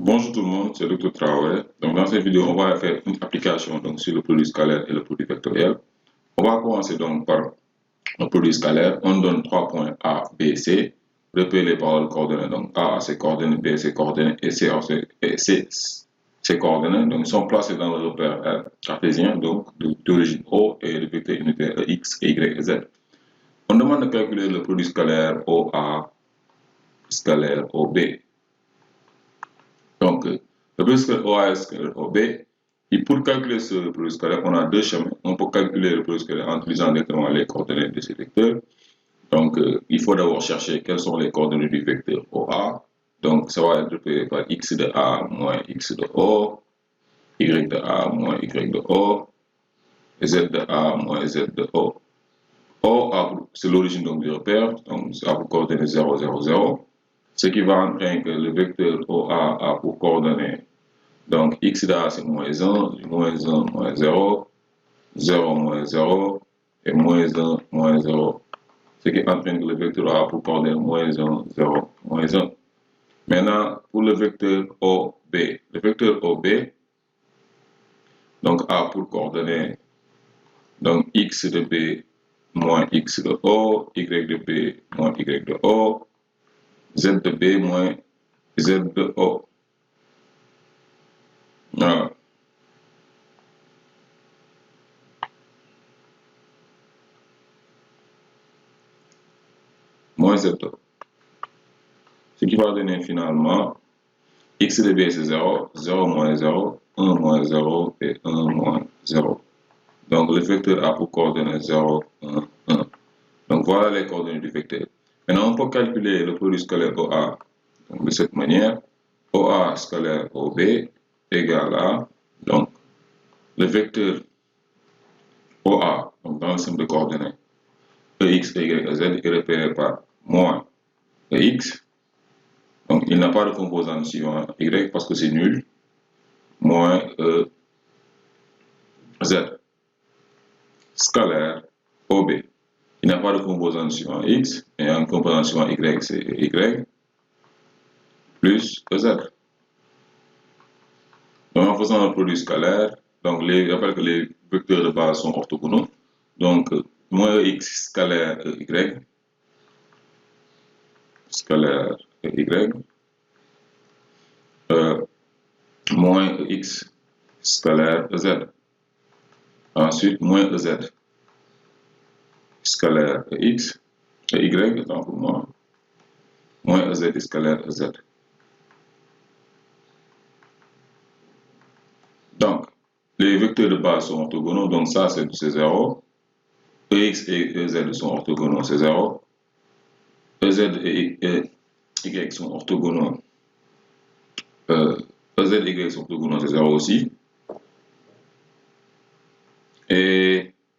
Bonjour tout le monde, c'est Dr Traoré. Donc dans cette vidéo, on va faire une application sur le produit scalaire et le produit vectoriel. On va commencer donc par le produit scalaire. On donne 3 points A, B, C, repérés par les coordonnées. Donc A a ses coordonnées, B a ses coordonnées et C a ses coordonnées. Donc ils sont placés dans le repère cartésien, donc d'origine O et le vecteur unitaire X, Y et Z. On demande de calculer le produit scalaire OA, scalaire OB. Donc, le produit scalaire OA et scalaire OB, et pour calculer ce produit scalaire, on a deux chemins. On peut calculer le produit scalaire en utilisant directement les coordonnées de ces vecteurs. Donc, il faut d'abord chercher quelles sont les coordonnées du vecteur OA. Donc, ça va être repéré par x de A moins x de O, y de A moins y de O, et z de A moins z de O. O, c'est l'origine du repère, donc ça a pour coordonnées 0, 0, 0. Ce qui va entraîner que le vecteur OA a pour coordonnées, donc x de A c'est moins 1, moins 0, 0, moins 0, et moins 1, moins 0. Ce qui entraîne que le vecteur A a pour coordonnées moins 1, 0, moins 1. Maintenant, pour le vecteur OB, le vecteur OB, donc A pour coordonnées, donc x de B moins x de O, y de B moins y de O, z de B moins z de O. Voilà. Moins z de O. Ce qui va donner finalement x de b c'est 0, 0 moins 0, 1 moins 0 et 1 moins 0. Donc le vecteur a pour coordonnées 0, 1, 1. Donc voilà les coordonnées du vecteur. Maintenant on peut calculer le produit scalaire OA donc, de cette manière. OA scalaire OB égale à donc le vecteur OA donc dans le système de coordonnées EX, Y et Z est repéré par moins EX. Donc, il n'a pas de composante suivant Y parce que c'est nul, moins Z. Scalaire OB. Il n'a pas de composante suivant X, et un composant suivant Y, c'est Y, plus Z. Donc, en faisant un produit scalaire, donc je rappelle que les vecteurs de base sont orthogonaux. Donc, moins X scalaire Y, scalaire Y, moins X scalaire Z. Ensuite, moins EZ scalaire X et Y, autant pour moi, moins EZ scalaire EZ. Donc, les vecteurs de base sont orthogonaux, donc ça c'est 0. EX et EZ sont orthogonaux, c'est 0. EZ et Y sont orthogonaux. EZ et Y sont orthogonaux, c'est 0 aussi.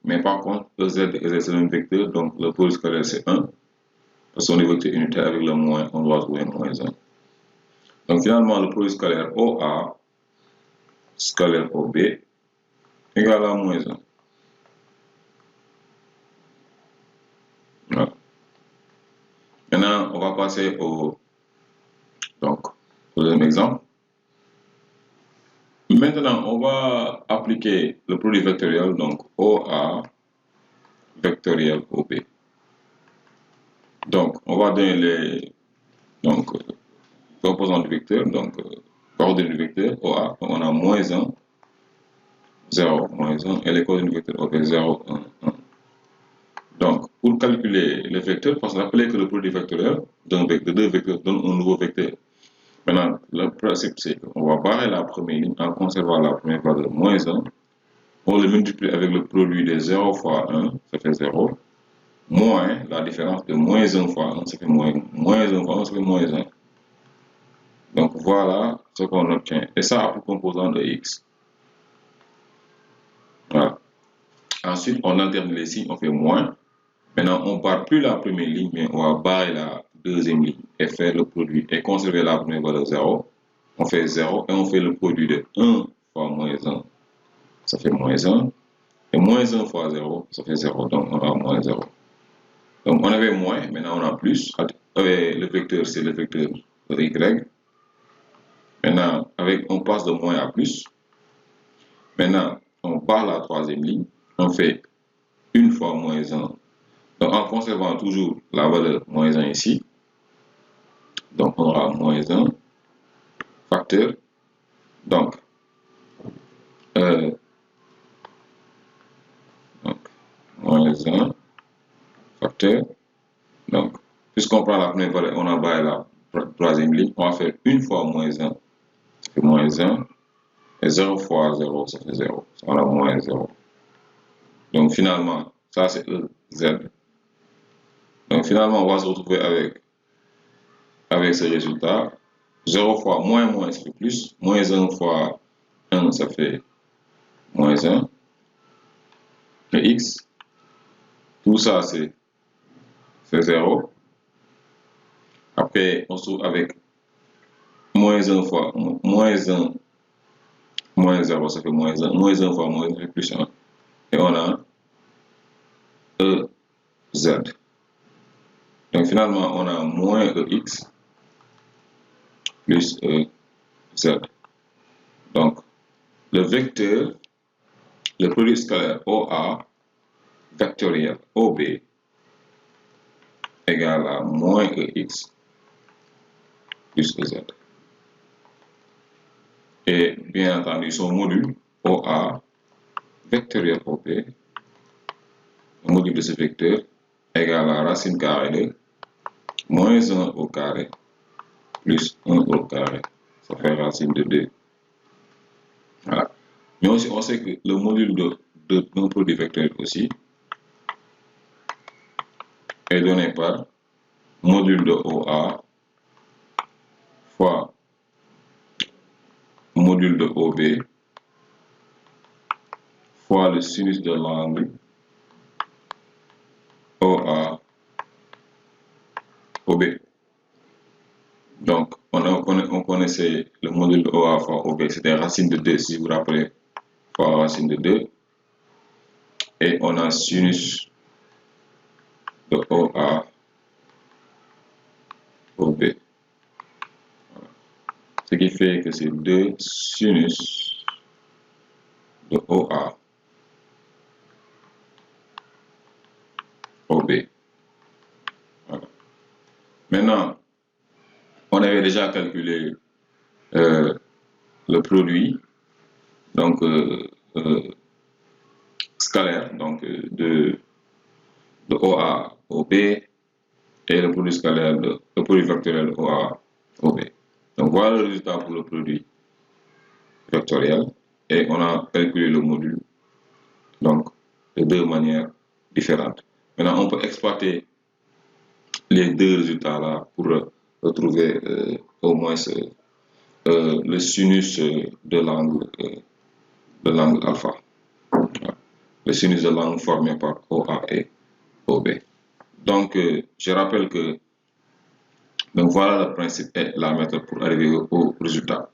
Mais par contre, EZ et EZ c'est le même vecteur, donc le produit scalaire c'est 1. Ce sont des vecteurs unitaires avec le moins, on doit trouver moins 1. Donc finalement, le produit scalaire OA scalaire OB égale à moins 1. Voilà. Maintenant, on va passer au deuxième exemple. Maintenant, on va appliquer le produit vectoriel, donc OA vectoriel OB. Donc, on va donner les composants du vecteur, donc coordonnées du vecteur OA, donc on a moins 1, 0, moins 1, et les coordonnées du vecteur OB, 0, 1, 1. Donc, pour calculer les vecteurs, parce qu'on rappelle que le produit vectoriel de deux vecteurs donne un nouveau vecteur. Maintenant, le principe, c'est qu'on va barrer la première ligne en conservant la première valeur moins 1. On le multiplie avec le produit de 0 fois 1, ça fait 0, moins la différence de moins 1 fois 1, ça fait moins 1 fois 1, ça fait moins 1. Donc voilà ce qu'on obtient. Et ça a pour composant de x. Voilà. Ensuite, on alterne les signes, on fait moins. Maintenant, on ne barre plus la première ligne, mais on va barrer la deuxième ligne et faire le produit et conserver la première valeur 0. On fait 0 et on fait le produit de 1 fois moins 1. Ça fait moins 1. Et moins 1 fois 0, ça fait 0. Donc, on a moins 0. Donc, on avait moins, maintenant on a plus. Le vecteur, c'est le vecteur y. Maintenant, on passe de moins à plus. Maintenant, on part la troisième ligne, on fait 1 fois moins 1. Donc, en conservant toujours la valeur moins 1 ici, donc on aura moins 1 facteur, donc moins 1 facteur, donc puisqu'on prend la première valeur, on a barré la troisième ligne, on va faire 1 fois moins 1, ça fait moins 1, et 0 fois 0, ça fait 0, on a moins 0. Donc finalement, ça c'est Z. Donc finalement, on va se retrouver avec ce résultat. 0 fois moins moins, ça fait plus. Moins 1 fois 1, ça fait moins 1. Et x, tout ça c'est 0. Après, on se trouve avec moins 1 fois moins 1, moins 0, ça fait moins 1. Moins 1 fois moins 1, ça fait plus 1. Et on a EZ. Donc finalement, on a moins EX plus EZ. Donc, le vecteur, le produit scalaire OA vectoriel OB égale à moins EX plus EZ. Et bien entendu, son module OA vectoriel OB, le module de ce vecteur égale à racine carrée de moins 1 au carré plus 1 au carré. Ça fait racine de 2. Voilà. Mais aussi, on sait que le module d'un produit vectoriel aussi est donné par module de OA fois module de OB fois le sinus de l'angle OA OB. Donc, on connaissait le module de OA fois OB, c'était racine de 2, si vous vous rappelez, fois racine de 2. Et on a sinus de OA OB. Voilà. Ce qui fait que c'est 2 sinus de OA OB. Voilà. Maintenant, on avait déjà calculé le produit, donc scalaire, donc de OA OB et le produit scalaire le produit vectoriel OA OB. Donc voilà le résultat pour le produit vectoriel et on a calculé le module donc de deux manières différentes. Maintenant, on peut exploiter les deux résultats là pour retrouver au moins le sinus de l'angle alpha. Voilà. Le sinus de l'angle formé par OA et OB. Donc, je rappelle que donc voilà le principe et la méthode pour arriver au résultat.